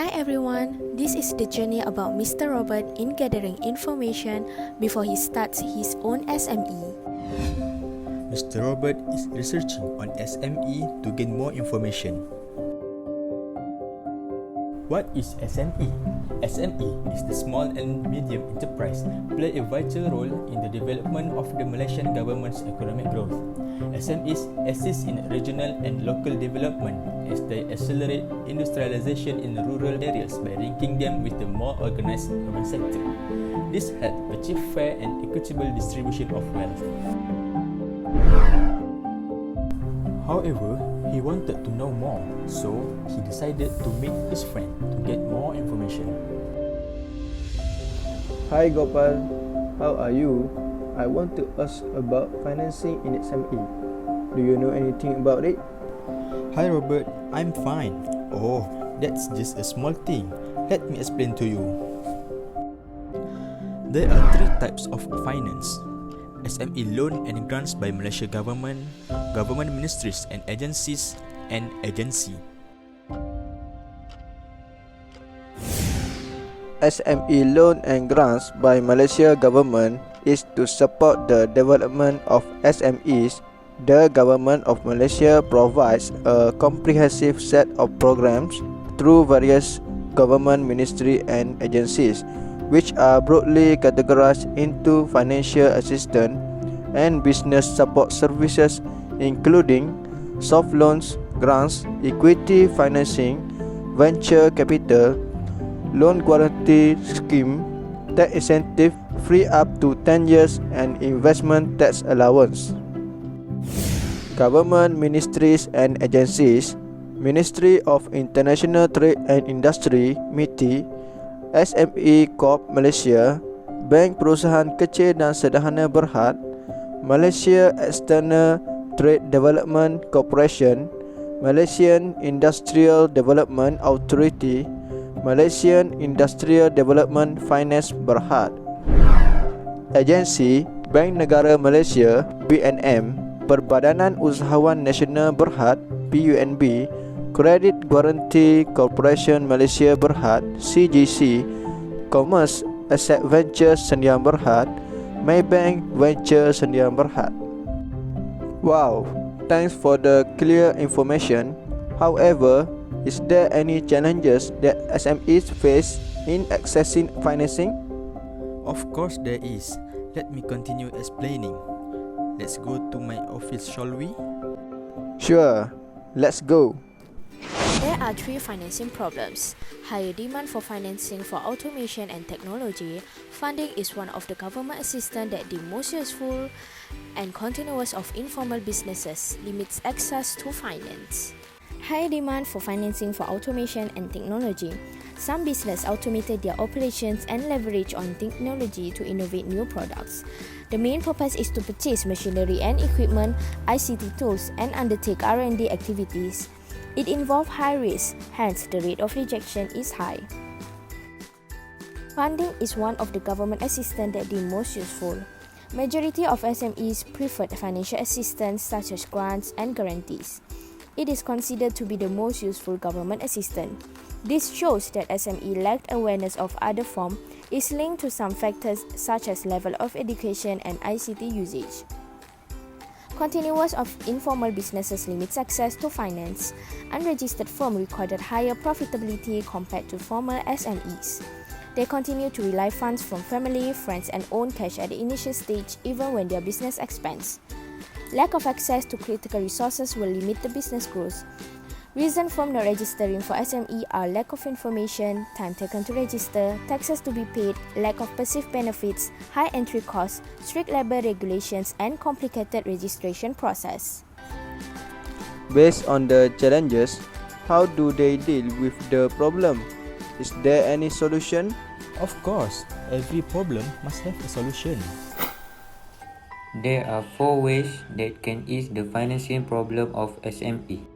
Hi everyone, this is the journey about Mr. Robert in gathering information before he starts his own SME. Mr. Robert is researching on SME to gain more information. What is SME? SME is the small and medium enterprise play a vital role in the development of the Malaysian government's economic growth. SMEs assist in regional and local development as they accelerate industrialization in rural areas by linking them with the more organized urban sector. This helps achieve fair and equitable distribution of wealth. However, he wanted to know more, so he decided to meet his friend to get more information. Hi Gopal, how are you? I want to ask about financing in SME. Do you know anything about it? Hi Robert, I'm fine. Oh, that's just a small thing. Let me explain to you. There are three types of finance: SME loan and grants by Malaysia government, government ministries and agencies, and agency. SME loan and grants by Malaysia government is to support the development of SMEs. The government of Malaysia provides a comprehensive set of programs through various government ministries and agencies, which are broadly categorized into financial assistance and business support services, including soft loans, grants, equity financing, venture capital, loan guarantee scheme, tax incentive free up to 10 years, and investment tax allowance. Government ministries and agencies: Ministry of International Trade and Industry (MITI), SME Corp Malaysia, Bank Perusahaan Kecil dan Sederhana Berhad, Malaysia External Trade Development Corporation, Malaysian Industrial Development Authority, Malaysian Industrial Development Finance Berhad. Agensi: Bank Negara Malaysia (BNM), Perbadanan Usahawan Nasional Berhad (PUNB), Credit Guarantee Corporation Malaysia Berhad (CGC), Commerce Asset Venture Sendian Berhad, Maybank Venture Sendian Berhad. Wow, thanks for the clear information. However, is there any challenges that SMEs face in accessing financing? Of course there is. Let me continue explaining. Let's go to my office, shall we? Sure, let's go. There are three financing problems. Higher demand for financing for automation and technology. Funding is one of the government assistance that the most useful, and continuous of informal businesses limits access to finance. High demand for financing for automation and technology. Some business automated their operations and leverage on technology to innovate new products. The main purpose is to purchase machinery and equipment, ICT tools, and undertake R&D activities. It involves high risk, hence the rate of rejection is high. Funding is one of the government assistance that the most useful. Majority of SMEs prefer financial assistance such as grants and guarantees. It is considered to be the most useful government assistance. This shows that SME lacked awareness of other form is linked to some factors such as level of education and ICT usage. Continuous of informal businesses limits access to finance. Unregistered firms recorded higher profitability compared to formal SMEs. They continue to rely funds from family, friends, and own cash at the initial stage even when their business expands. Lack of access to critical resources will limit the business growth. Reasons for not registering for SME are lack of information, time taken to register, taxes to be paid, lack of perceived benefits, high entry costs, strict labor regulations, and complicated registration process. Based on the challenges, how do they deal with the problem? Is there any solution? Of course, every problem must have a solution. There are 4 ways that can ease the financing problem of SME.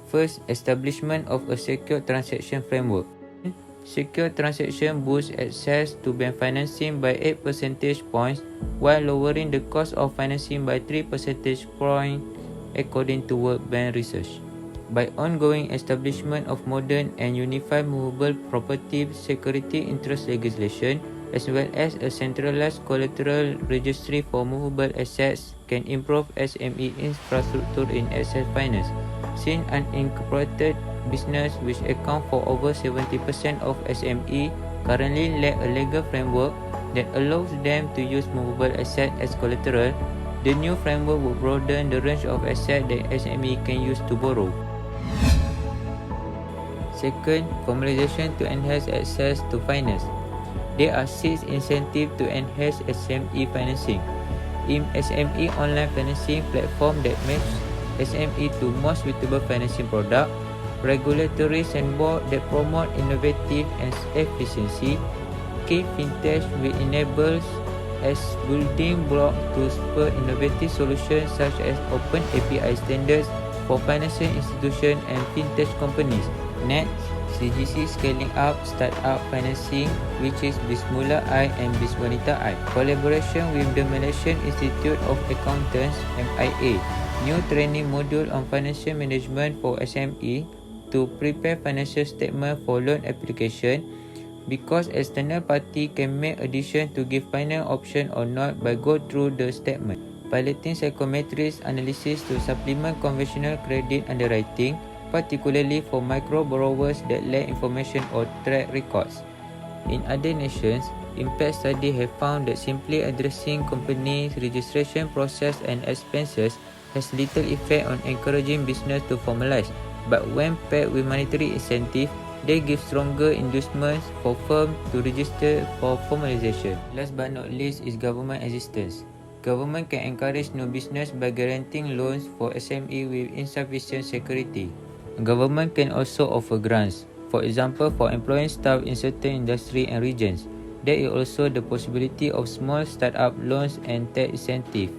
First, establishment of a secure transaction framework. Secure transaction boosts access to bank financing by 8 percentage points while lowering the cost of financing by 3 percentage points according to World Bank research. by ongoing establishment of modern and unified movable property security interest legislation, as well as a centralized collateral registry for movable assets, can improve SME infrastructure in asset finance. Since unincorporated business, which account for over 70% of SME, currently lack a legal framework that allows them to use movable assets as collateral, the new framework will broaden the range of assets that SME can use to borrow. Second, formalization to enhance access to finance. There are 6 incentives to enhance SME financing. In SME online financing platform that match SME to most suitable financing product, regulatory sandbox that promote innovative and efficiency, key fintech will enable as building block to spur innovative solutions such as open API standards for financial institutions and fintech companies. Next, CGC scaling up startup financing, which is Bismillah I and Biswanita I. Collaboration with the Malaysian Institute of Accountants (MIA). New training module on financial management for SME to prepare financial statement for loan application, because external party can make addition to give final option or not by go through the statement. Piloting psychometrics analysis to supplement conventional credit underwriting, particularly for micro borrowers that lack information or track records. In other nations, impact studies have found that simply addressing companies' registration process and expenses has little effect on encouraging business to formalize, but when paired with monetary incentive, they give stronger inducements for firms to register for formalization. Last but not least is government assistance. Government can encourage new business by guaranteeing loans for SME with insufficient security. Government can also offer grants, for example for employing staff in certain industry and regions. There is also the possibility of small startup loans and tax incentive,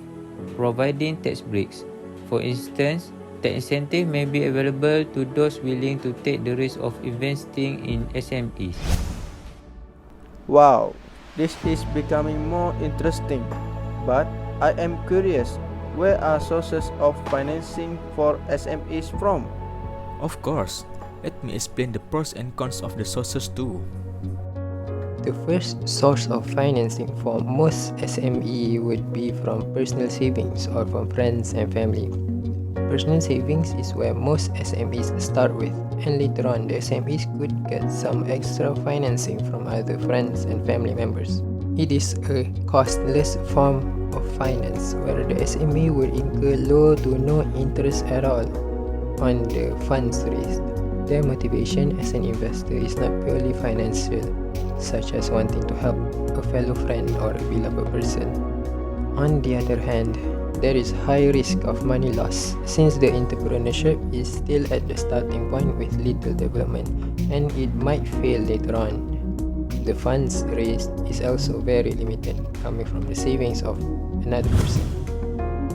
providing tax breaks. For instance, tax incentive may be available to those willing to take the risk of investing in SMEs. Wow, this is becoming more interesting. But I am curious, where are sources of financing for SMEs from? Of course, let me explain the pros and cons of the sources too. The first source of financing for most SME would be from personal savings or from friends and family. Personal savings is where most SMEs start with, and later on the SMEs could get some extra financing from other friends and family members. It is a costless form of finance where the SME would incur low to no interest at all on the funds raised. Their motivation as an investor is not purely financial, such as wanting to help a fellow friend or a beloved person. On the other hand, there is high risk of money loss since the entrepreneurship is still at the starting point with little development, and it might fail later on. The funds raised is also very limited, coming from the savings of another person.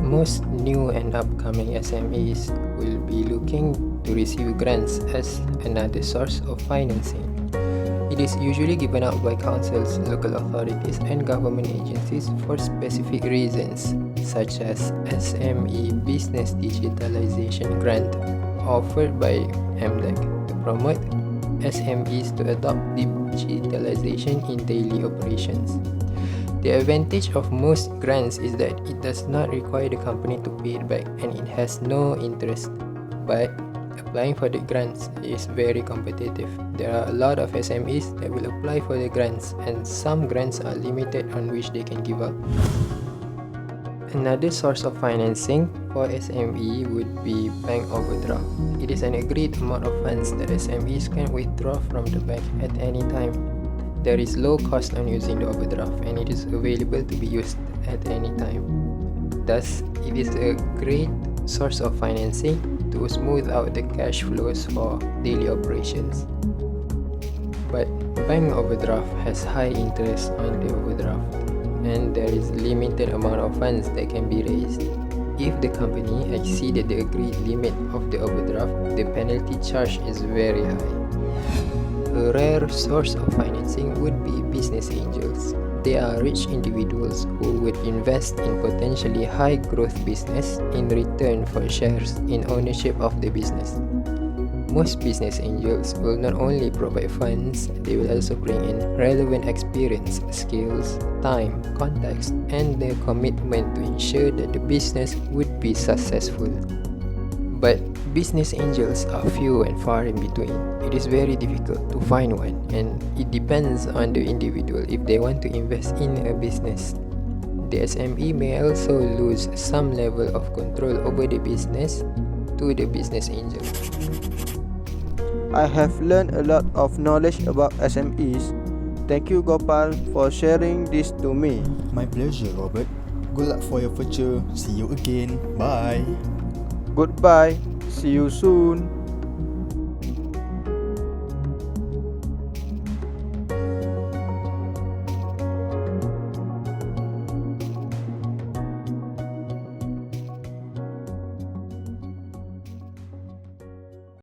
Most new and upcoming SMEs will be looking to receive grants as another source of financing. It is usually given out by councils, local authorities, and government agencies for specific reasons, such as SME Business Digitalization Grant, offered by MDEC to promote SMEs to adopt digitalization in daily operations. The advantage of most grants is that it does not require the company to pay it back and it has no interest, but applying for the grants is very competitive. There are a lot of SMEs that will apply for the grants, and some grants are limited on which they can give up. Another source of financing for SME would be bank overdraft. It is an agreed amount of funds that SMEs can withdraw from the bank at any time. There is low cost on using the overdraft, and it is available to be used at any time. Thus, it is a great source of financing to smooth out the cash flows for daily operations. But bank overdraft has high interest on the overdraft, and there is limited amount of funds that can be raised. If the company exceeded the agreed limit of the overdraft, the penalty charge is very high. A rare source of financing would be business angels. They are rich individuals who would invest in potentially high growth business in return for shares in ownership of the business. most business angels will not only provide funds, they will also bring in relevant experience, skills, time, context, and the commitment to ensure that the business would be successful. But business angels are few and far in between. It is very difficult to find one, and it depends on the individual if they want to invest in a business. The SME may also lose some level of control over the business to the business angel. I have learned a lot of knowledge about SMEs. Thank you, Gopal, for sharing this to me. My pleasure, Robert. Good luck for your future. See you again. Bye. Goodbye. See you soon.